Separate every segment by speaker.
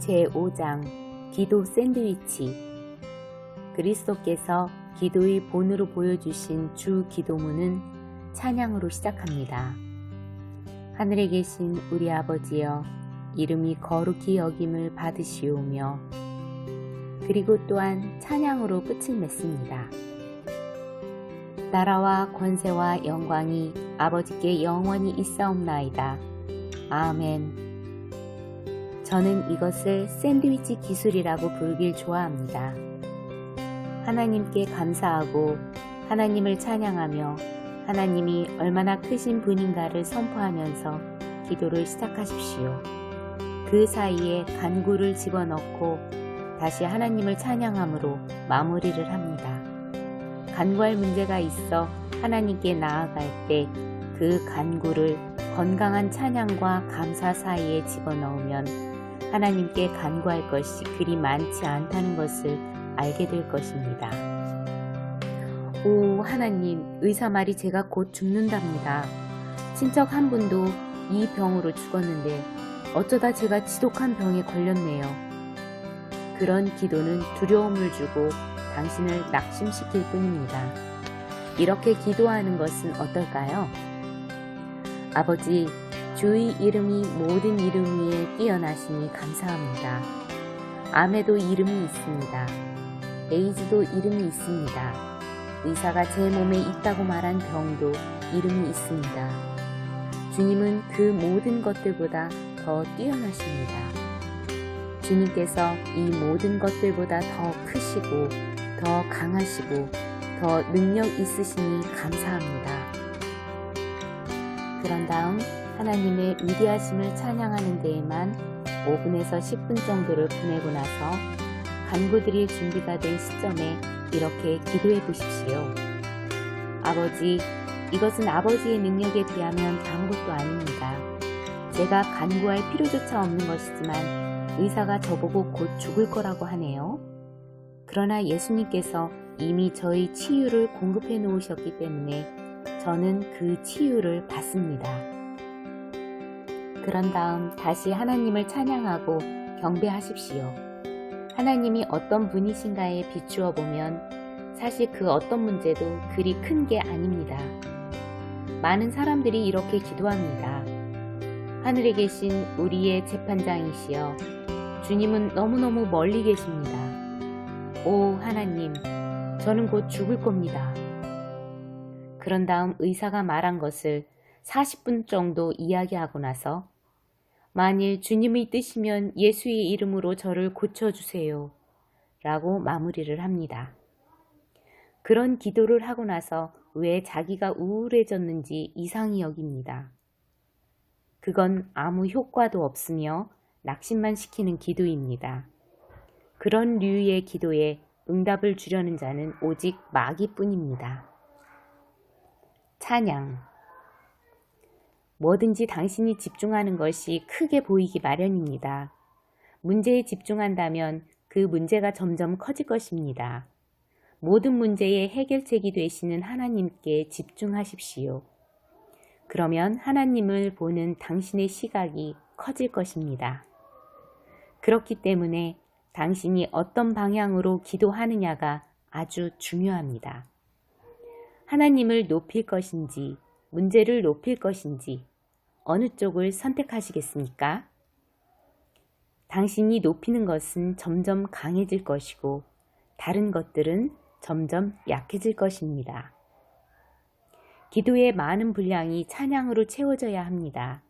Speaker 1: 제5장 기도 샌드위치. 그리스도께서 기도의 본으로 보여주신 주 기도문은 찬양으로 시작합니다. 하늘에 계신 우리 아버지여, 이름이 거룩히 여김을 받으시오며, 그리고 또한 찬양으로 끝을 맺습니다. 나라와 권세와 영광이 아버지께 영원히 있사옵나이다. 아멘. 저는 이것을 샌드위치 기술이라고 부르길 좋아합니다. 하나님께 감사하고 하나님을 찬양하며 하나님이 얼마나 크신 분인가를 선포하면서 기도를 시작하십시오. 그 사이에 간구를 집어넣고 다시 하나님을 찬양함으로 마무리를 합니다. 간구할 문제가 있어 하나님께 나아갈 때 그 간구를 건강한 찬양과 감사 사이에 집어넣으면 하나님께 간구할 것이 그리 많지 않다는 것을 알게 될 것입니다. 오 하나님, 의사말이 제가 곧 죽는답니다. 친척 한 분도 이 병으로 죽었는데 어쩌다 제가 지독한 병에 걸렸네요. 그런 기도는 두려움을 주고 당신을 낙심시킬 뿐입니다. 이렇게 기도하는 것은 어떨까요? 아버지, 주의 이름이 모든 이름 위에 뛰어나시니 감사합니다. 암에도 이름이 있습니다. 에이즈도 이름이 있습니다. 의사가 제 몸에 있다고 말한 병도 이름이 있습니다. 주님은 그 모든 것들보다 더 뛰어나십니다. 주님께서 이 모든 것들보다 더 크시고 더 강하시고 더 능력 있으시니 감사합니다. 그런 다음 하나님의 위대하심을 찬양하는 데에만 5분에서 10분 정도를 보내고 나서 간구드릴 준비가 된 시점에 이렇게 기도해 보십시오. 아버지, 이것은 아버지의 능력에 비하면 아무것도 아닙니다. 제가 간구할 필요조차 없는 것이지만 의사가 저보고 곧 죽을 거라고 하네요. 그러나 예수님께서 이미 저희 치유를 공급해 놓으셨기 때문에 저는 그 치유를 받습니다. 그런 다음 다시 하나님을 찬양하고 경배하십시오. 하나님이 어떤 분이신가에 비추어 보면 사실 그 어떤 문제도 그리 큰 게 아닙니다. 많은 사람들이 이렇게 기도합니다. 하늘에 계신 우리의 재판장이시여, 주님은 너무너무 멀리 계십니다. 오 하나님, 저는 곧 죽을 겁니다. 그런 다음 의사가 말한 것을 40분 정도 이야기하고 나서 만일 주님의 뜻이면 예수의 이름으로 저를 고쳐주세요 라고 마무리를 합니다. 그런 기도를 하고 나서 왜 자기가 우울해졌는지 이상히 여깁니다. 그건 아무 효과도 없으며 낙심만 시키는 기도입니다. 그런 류의 기도에 응답을 주려는 자는 오직 마귀뿐입니다. 찬양. 뭐든지 당신이 집중하는 것이 크게 보이기 마련입니다. 문제에 집중한다면 그 문제가 점점 커질 것입니다. 모든 문제의 해결책이 되시는 하나님께 집중하십시오. 그러면 하나님을 보는 당신의 시각이 커질 것입니다. 그렇기 때문에 당신이 어떤 방향으로 기도하느냐가 아주 중요합니다. 하나님을 높일 것인지 문제를 높일 것인지 어느 쪽을 선택하시겠습니까? 당신이 높이는 것은 점점 강해질 것이고 다른 것들은 점점 약해질 것입니다. 기도의 많은 분량이 찬양으로 채워져야 합니다.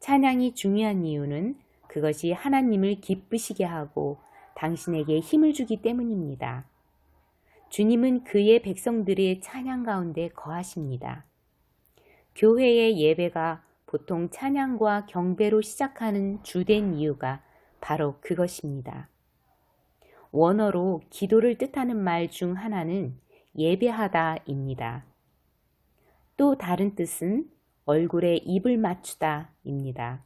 Speaker 1: 찬양이 중요한 이유는 그것이 하나님을 기쁘시게 하고 당신에게 힘을 주기 때문입니다. 주님은 그의 백성들의 찬양 가운데 거하십니다. 교회의 예배가 보통 찬양과 경배로 시작하는 주된 이유가 바로 그것입니다. 원어로 기도를 뜻하는 말 중 하나는 예배하다입니다. 또 다른 뜻은 얼굴에 입을 맞추다입니다.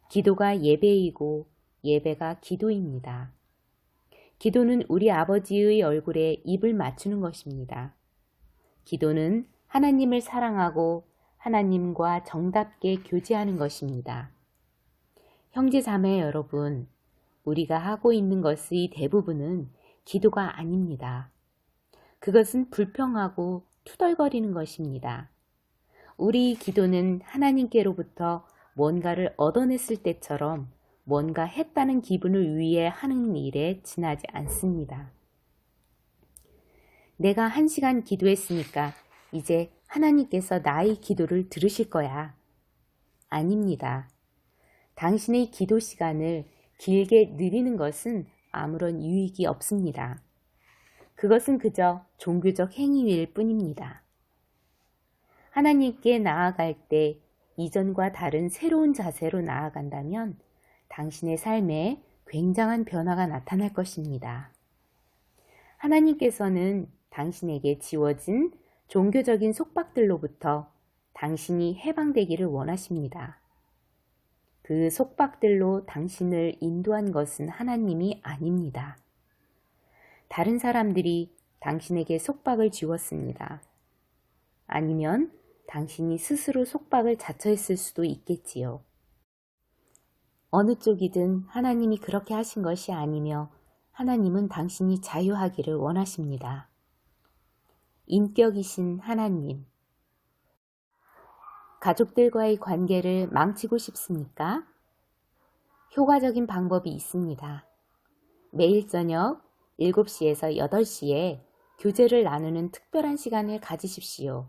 Speaker 1: 기도가 예배이고 예배가 기도입니다. 기도는 우리 아버지의 얼굴에 입을 맞추는 것입니다. 기도는 하나님을 사랑하고 하나님과 정답게 교제하는 것입니다. 형제 자매 여러분, 우리가 하고 있는 것의 대부분은 기도가 아닙니다. 그것은 불평하고 투덜거리는 것입니다. 우리 기도는 하나님께로부터 뭔가를 얻어냈을 때처럼 뭔가 했다는 기분을 위해 하는 일에 지나지 않습니다. 내가 1시간 기도했으니까 이제 하나님께서 나의 기도를 들으실 거야. 아닙니다. 당신의 기도 시간을 길게 늘리는 것은 아무런 유익이 없습니다. 그것은 그저 종교적 행위일 뿐입니다. 하나님께 나아갈 때 이전과 다른 새로운 자세로 나아간다면 당신의 삶에 굉장한 변화가 나타날 것입니다. 하나님께서는 당신에게 지워진 종교적인 속박들로부터 당신이 해방되기를 원하십니다. 그 속박들로 당신을 인도한 것은 하나님이 아닙니다. 다른 사람들이 당신에게 속박을 지웠습니다. 아니면 당신이 스스로 속박을 자처했을 수도 있겠지요. 어느 쪽이든 하나님이 그렇게 하신 것이 아니며 하나님은 당신이 자유하기를 원하십니다. 인격이신 하나님. 가족들과의 관계를 망치고 싶습니까? 효과적인 방법이 있습니다. 매일 저녁 7시에서 8시에 교제를 나누는 특별한 시간을 가지십시오.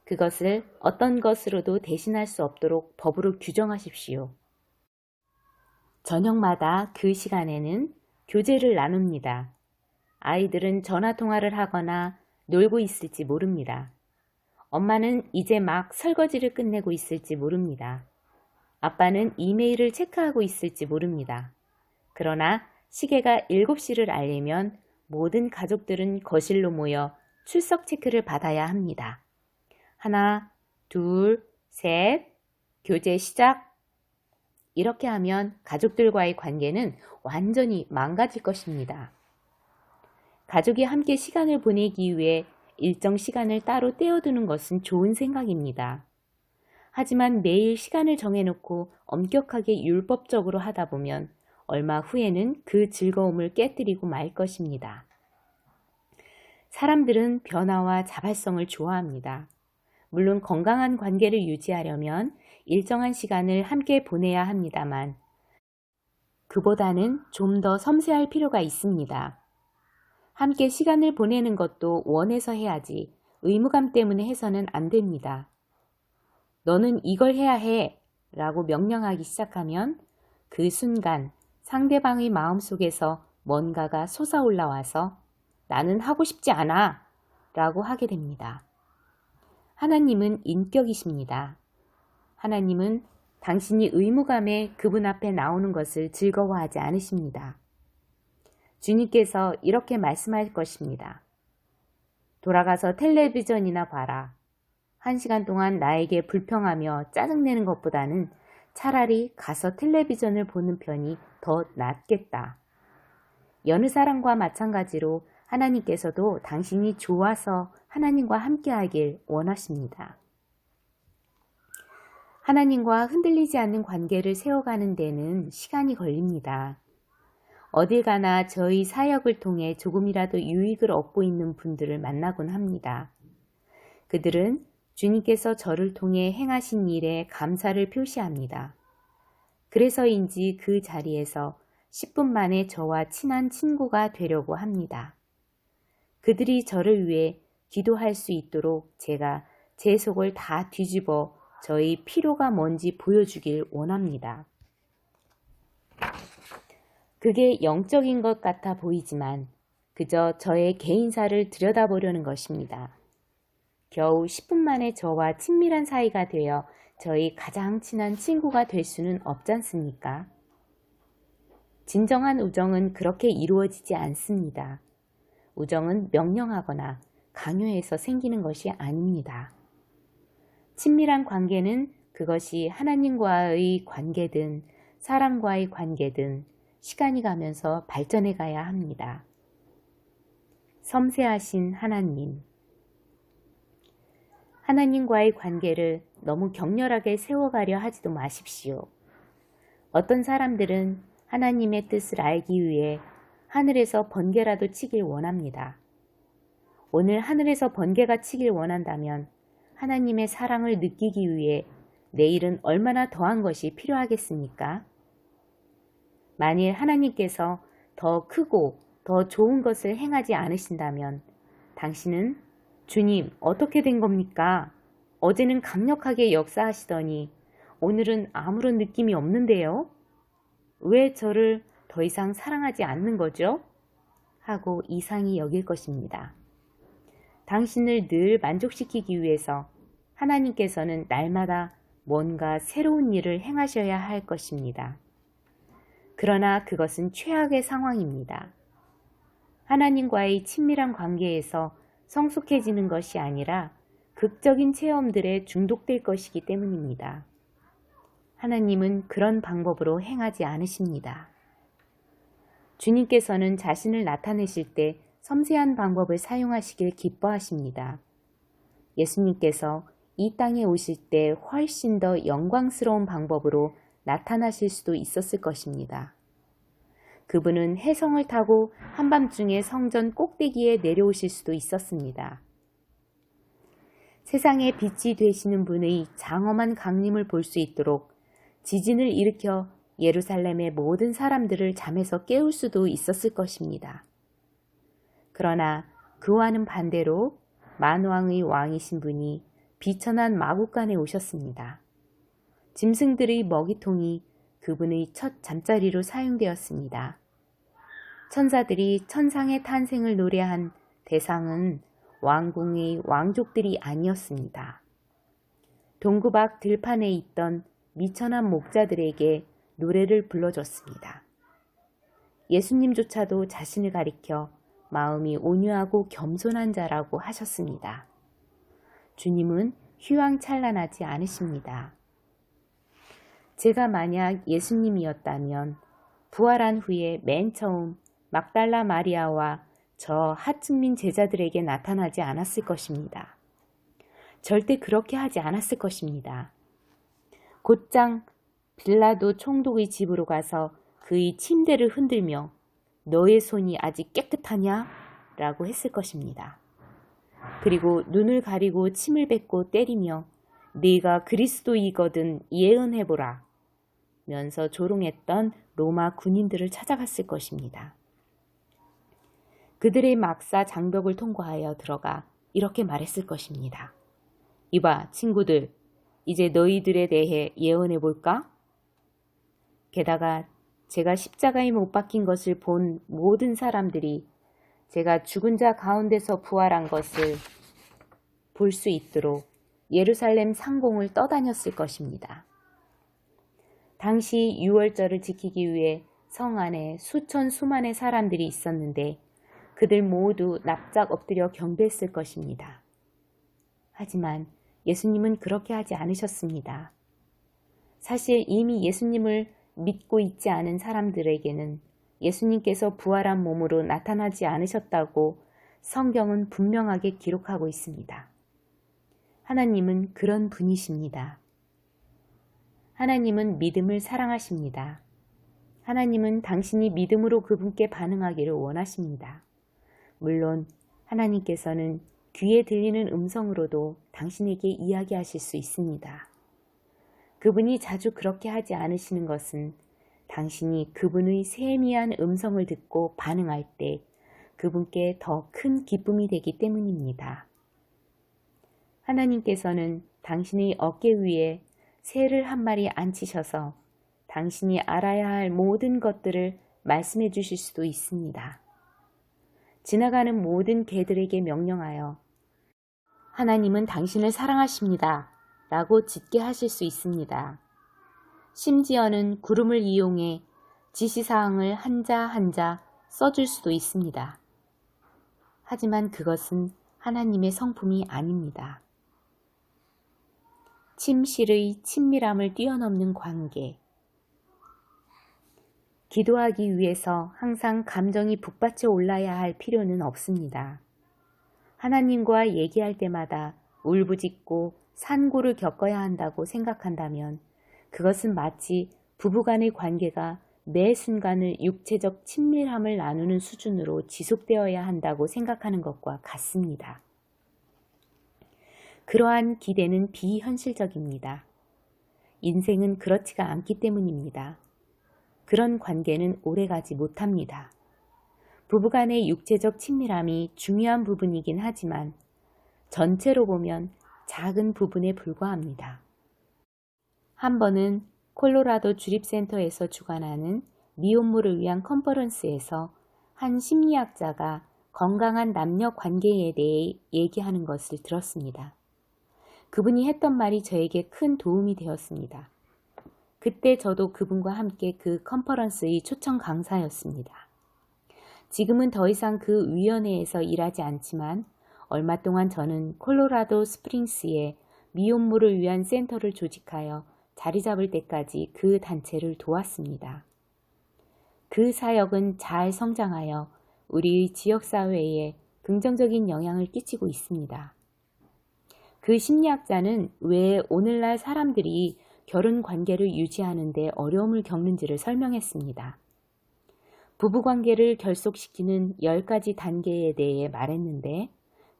Speaker 1: 그것을 어떤 것으로도 대신할 수 없도록 법으로 규정하십시오. 저녁마다 그 시간에는 교제를 나눕니다. 아이들은 전화통화를 하거나 놀고 있을지 모릅니다. 엄마는 이제 막 설거지를 끝내고 있을지 모릅니다. 아빠는 이메일을 체크하고 있을지 모릅니다. 그러나 시계가 7시를 알리면 모든 가족들은 거실로 모여 출석 체크를 받아야 합니다. 하나, 둘, 셋, 교제 시작. 이렇게 하면 가족들과의 관계는 완전히 망가질 것입니다. 가족이 함께 시간을 보내기 위해 일정 시간을 따로 떼어두는 것은 좋은 생각입니다. 하지만 매일 시간을 정해놓고 엄격하게 율법적으로 하다 보면 얼마 후에는 그 즐거움을 깨뜨리고 말 것입니다. 사람들은 변화와 자발성을 좋아합니다. 물론 건강한 관계를 유지하려면 일정한 시간을 함께 보내야 합니다만 그보다는 좀 더 섬세할 필요가 있습니다. 함께 시간을 보내는 것도 원해서 해야지 의무감 때문에 해서는 안 됩니다. 너는 이걸 해야 해 라고 명령하기 시작하면 그 순간 상대방의 마음속에서 뭔가가 솟아올라와서 나는 하고 싶지 않아 라고 하게 됩니다. 하나님은 인격이십니다. 하나님은 당신이 의무감에 그분 앞에 나오는 것을 즐거워하지 않으십니다. 주님께서 이렇게 말씀할 것입니다. 돌아가서 텔레비전이나 봐라. 1시간 동안 나에게 불평하며 짜증내는 것보다는 차라리 가서 텔레비전을 보는 편이 더 낫겠다. 여느 사람과 마찬가지로 하나님께서도 당신이 좋아서 하나님과 함께하길 원하십니다. 하나님과 흔들리지 않는 관계를 세워가는 데는 시간이 걸립니다. 어딜 가나 저희 사역을 통해 조금이라도 유익을 얻고 있는 분들을 만나곤 합니다. 그들은 주님께서 저를 통해 행하신 일에 감사를 표시합니다. 그래서인지 그 자리에서 10분 만에 저와 친한 친구가 되려고 합니다. 그들이 저를 위해 기도할 수 있도록 제가 제 속을 다 뒤집어 저희 필요가 뭔지 보여주길 원합니다. 그게 영적인 것 같아 보이지만 그저 저의 개인사를 들여다보려는 것입니다. 겨우 10분 만에 저와 친밀한 사이가 되어 저희 가장 친한 친구가 될 수는 없지 않습니까? 진정한 우정은 그렇게 이루어지지 않습니다. 우정은 명령하거나 강요해서 생기는 것이 아닙니다. 친밀한 관계는 그것이 하나님과의 관계든 사람과의 관계든 시간이 가면서 발전해 가야 합니다. 섬세하신 하나님. 하나님과의 관계를 너무 격렬하게 세워가려 하지도 마십시오. 어떤 사람들은 하나님의 뜻을 알기 위해 하늘에서 번개라도 치길 원합니다. 오늘 하늘에서 번개가 치길 원한다면 하나님의 사랑을 느끼기 위해 내일은 얼마나 더한 것이 필요하겠습니까? 만일 하나님께서 더 크고 더 좋은 것을 행하지 않으신다면 당신은 주님 어떻게 된 겁니까? 어제는 강력하게 역사하시더니 오늘은 아무런 느낌이 없는데요? 왜 저를 더 이상 사랑하지 않는 거죠? 하고 이상히 여길 것입니다. 당신을 늘 만족시키기 위해서 하나님께서는 날마다 뭔가 새로운 일을 행하셔야 할 것입니다. 그러나 그것은 최악의 상황입니다. 하나님과의 친밀한 관계에서 성숙해지는 것이 아니라 극적인 체험들에 중독될 것이기 때문입니다. 하나님은 그런 방법으로 행하지 않으십니다. 주님께서는 자신을 나타내실 때 섬세한 방법을 사용하시길 기뻐하십니다. 예수님께서 이 땅에 오실 때 훨씬 더 영광스러운 방법으로 나타나실 수도 있었을 것입니다. 그분은 해성을 타고 한밤중에 성전 꼭대기에 내려오실 수도 있었습니다. 세상의 빛이 되시는 분의 장엄한 강림을 볼 수 있도록 지진을 일으켜 예루살렘의 모든 사람들을 잠에서 깨울 수도 있었을 것입니다. 그러나 그와는 반대로 만왕의 왕이신 분이 비천한 마국간에 오셨습니다. 짐승들의 먹이통이 그분의 첫 잠자리로 사용되었습니다. 천사들이 천상의 탄생을 노래한 대상은 왕궁의 왕족들이 아니었습니다. 동구 밖 들판에 있던 미천한 목자들에게 노래를 불러줬습니다. 예수님조차도 자신을 가리켜 마음이 온유하고 겸손한 자라고 하셨습니다. 주님은 휘황찬란하지 않으십니다. 제가 만약 예수님이었다면 부활한 후에 맨 처음 막달라 마리아와 저 하층민 제자들에게 나타나지 않았을 것입니다. 절대 그렇게 하지 않았을 것입니다. 곧장 빌라도 총독의 집으로 가서 그의 침대를 흔들며 너의 손이 아직 깨끗하냐? 라고 했을 것입니다. 그리고 눈을 가리고 침을 뱉고 때리며 네가 그리스도이거든 예언해보라 면서 조롱했던 로마 군인들을 찾아갔을 것입니다. 그들의 막사 장벽을 통과하여 들어가 이렇게 말했을 것입니다. 이봐 친구들, 이제 너희들에 대해 예언해볼까? 게다가 제가 십자가에 못 박힌 것을 본 모든 사람들이 제가 죽은 자 가운데서 부활한 것을 볼 수 있도록 예루살렘 상공을 떠다녔을 것입니다. 당시 유월절을 지키기 위해 성 안에 수천 수만의 사람들이 있었는데 그들 모두 납작 엎드려 경배했을 것입니다. 하지만 예수님은 그렇게 하지 않으셨습니다. 사실 이미 예수님을 믿고 있지 않은 사람들에게는 예수님께서 부활한 몸으로 나타나지 않으셨다고 성경은 분명하게 기록하고 있습니다. 하나님은 그런 분이십니다. 하나님은 믿음을 사랑하십니다. 하나님은 당신이 믿음으로 그분께 반응하기를 원하십니다. 물론 하나님께서는 귀에 들리는 음성으로도 당신에게 이야기하실 수 있습니다. 그분이 자주 그렇게 하지 않으시는 것은 당신이 그분의 세미한 음성을 듣고 반응할 때 그분께 더 큰 기쁨이 되기 때문입니다. 하나님께서는 당신의 어깨 위에 새를 한 마리 앉히셔서 당신이 알아야 할 모든 것들을 말씀해 주실 수도 있습니다. 지나가는 모든 개들에게 명령하여 하나님은 당신을 사랑하십니다. 라고 짖게 하실 수 있습니다. 심지어는 구름을 이용해 지시사항을 한자 한자 써줄 수도 있습니다. 하지만 그것은 하나님의 성품이 아닙니다. 침실의 친밀함을 뛰어넘는 관계. 기도하기 위해서 항상 감정이 북받쳐 올라야 할 필요는 없습니다. 하나님과 얘기할 때마다 울부짖고 산고를 겪어야 한다고 생각한다면 그것은 마치 부부간의 관계가 매 순간을 육체적 친밀함을 나누는 수준으로 지속되어야 한다고 생각하는 것과 같습니다. 그러한 기대는 비현실적입니다. 인생은 그렇지가 않기 때문입니다. 그런 관계는 오래가지 못합니다. 부부간의 육체적 친밀함이 중요한 부분이긴 하지만 전체로 보면 작은 부분에 불과합니다. 한 번은 콜로라도 주립센터에서 주관하는 미혼모를 위한 컨퍼런스에서 한 심리학자가 건강한 남녀 관계에 대해 얘기하는 것을 들었습니다. 그분이 했던 말이 저에게 큰 도움이 되었습니다. 그때 저도 그분과 함께 그 컨퍼런스의 초청 강사였습니다. 지금은 더 이상 그 위원회에서 일하지 않지만 얼마 동안 저는 콜로라도 스프링스에 미혼모를 위한 센터를 조직하여 자리 잡을 때까지 그 단체를 도왔습니다. 그 사역은 잘 성장하여 우리 지역사회에 긍정적인 영향을 끼치고 있습니다. 그 심리학자는 왜 오늘날 사람들이 결혼 관계를 유지하는 데 어려움을 겪는지를 설명했습니다. 부부관계를 결속시키는 10가지 단계에 대해 말했는데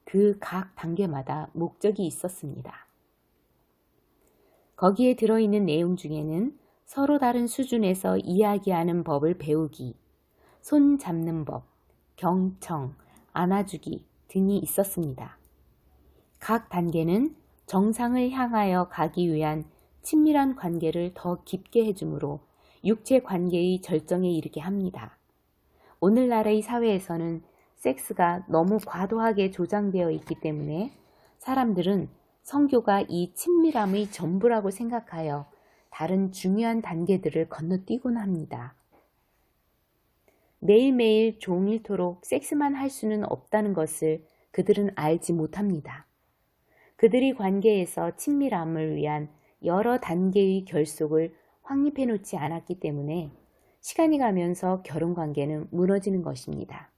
Speaker 1: 그 각 단계마다 목적이 있었습니다. 거기에 들어있는 내용 중에는 서로 다른 수준에서 이야기하는 법을 배우기, 손 잡는 법, 경청, 안아주기 등이 있었습니다. 각 단계는 정상을 향하여 가기 위한 친밀한 관계를 더 깊게 해주므로 육체 관계의 절정에 이르게 합니다. 오늘날의 사회에서는 섹스가 너무 과도하게 조장되어 있기 때문에 사람들은 성교가 이 친밀함의 전부라고 생각하여 다른 중요한 단계들을 건너뛰곤 합니다. 매일매일 종일토록 섹스만 할 수는 없다는 것을 그들은 알지 못합니다. 그들이 관계에서 친밀함을 위한 여러 단계의 결속을 확립해 놓지 않았기 때문에 시간이 가면서 결혼관계는 무너지는 것입니다.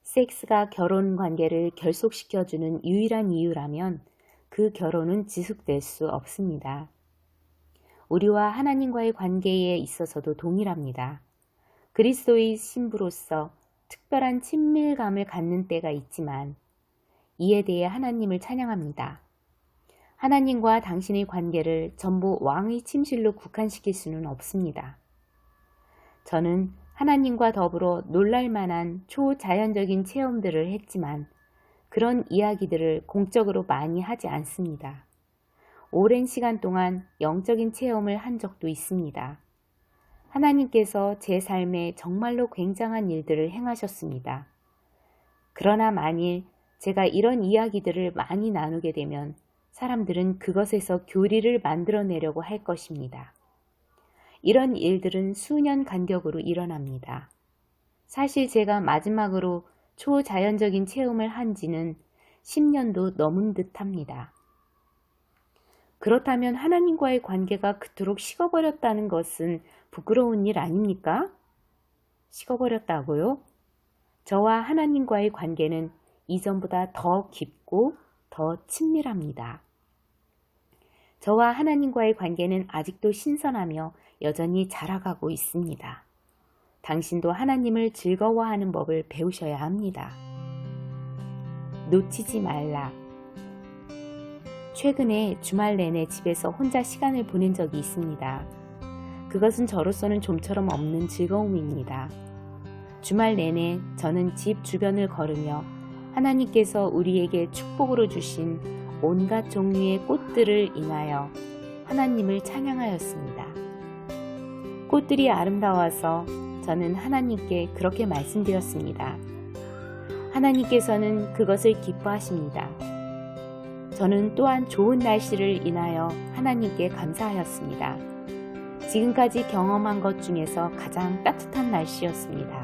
Speaker 1: 섹스가 결혼관계를 결속시켜주는 유일한 이유라면 그 결혼은 지속될 수 없습니다. 우리와 하나님과의 관계에 있어서도 동일합니다. 그리스도의 신부로서 특별한 친밀감을 갖는 때가 있지만 이에 대해 하나님을 찬양합니다. 하나님과 당신의 관계를 전부 왕의 침실로 국한시킬 수는 없습니다. 저는 하나님과 더불어 놀랄만한 초자연적인 체험들을 했지만 그런 이야기들을 공적으로 많이 하지 않습니다. 오랜 시간 동안 영적인 체험을 한 적도 있습니다. 하나님께서 제 삶에 정말로 굉장한 일들을 행하셨습니다. 그러나 만일 제가 이런 이야기들을 많이 나누게 되면 사람들은 그것에서 교리를 만들어내려고 할 것입니다. 이런 일들은 수년 간격으로 일어납니다. 사실 제가 마지막으로 초자연적인 체험을 한 지는 10년도 넘은 듯합니다. 그렇다면 하나님과의 관계가 그토록 식어버렸다는 것은 부끄러운 일 아닙니까? 식어버렸다고요? 저와 하나님과의 관계는 이전보다 더 깊고 더 친밀합니다. 저와 하나님과의 관계는 아직도 신선하며 여전히 자라가고 있습니다. 당신도 하나님을 즐거워하는 법을 배우셔야 합니다. 놓치지 말라. 최근에 주말 내내 집에서 혼자 시간을 보낸 적이 있습니다. 그것은 저로서는 좀처럼 없는 즐거움입니다. 주말 내내 저는 집 주변을 걸으며 하나님께서 우리에게 축복으로 주신 온갖 종류의 꽃들을 인하여 하나님을 찬양하였습니다. 꽃들이 아름다워서 저는 하나님께 그렇게 말씀드렸습니다. 하나님께서는 그것을 기뻐하십니다. 저는 또한 좋은 날씨를 인하여 하나님께 감사하였습니다. 지금까지 경험한 것 중에서 가장 따뜻한 날씨였습니다.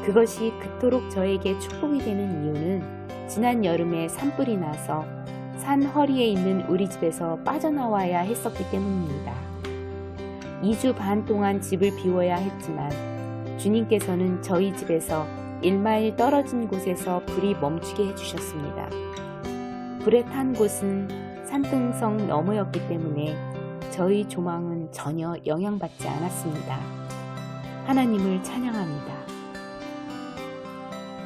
Speaker 1: 그것이 그토록 저에게 축복이 되는 이유는 지난 여름에 산불이 나서 산 허리에 있는 우리 집에서 빠져나와야 했었기 때문입니다. 2주 반 동안 집을 비워야 했지만 주님께서는 저희 집에서 1마일 떨어진 곳에서 불이 멈추게 해주셨습니다. 불에 탄 곳은 산등성 너머였기 때문에 저희 조망은 전혀 영향받지 않았습니다. 하나님을 찬양합니다.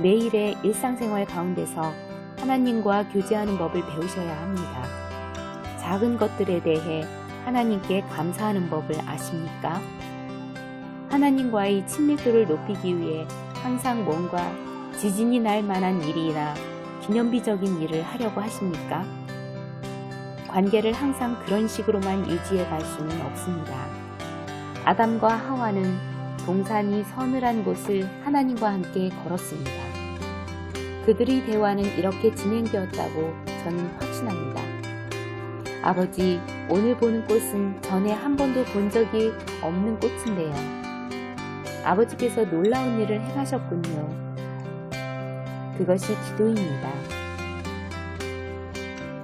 Speaker 1: 매일의 일상생활 가운데서 하나님과 교제하는 법을 배우셔야 합니다. 작은 것들에 대해 하나님께 감사하는 법을 아십니까? 하나님과의 친밀도를 높이기 위해 항상 뭔가 지진이 날 만한 일이나 기념비적인 일을 하려고 하십니까? 관계를 항상 그런 식으로만 유지해 갈 수는 없습니다. 아담과 하와는 동산이 서늘한 곳을 하나님과 함께 걸었습니다. 그들의 대화는 이렇게 진행되었다고 저는 확신합니다. 아버지, 오늘 보는 꽃은 전에 한 번도 본 적이 없는 꽃인데요. 아버지께서 놀라운 일을 행하셨군요. 그것이 기도입니다.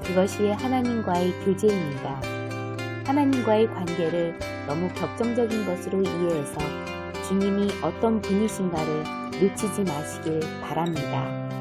Speaker 1: 그것이 하나님과의 교제입니다. 하나님과의 관계를 너무 격정적인 것으로 이해해서 주님이 어떤 분이신가를 놓치지 마시길 바랍니다.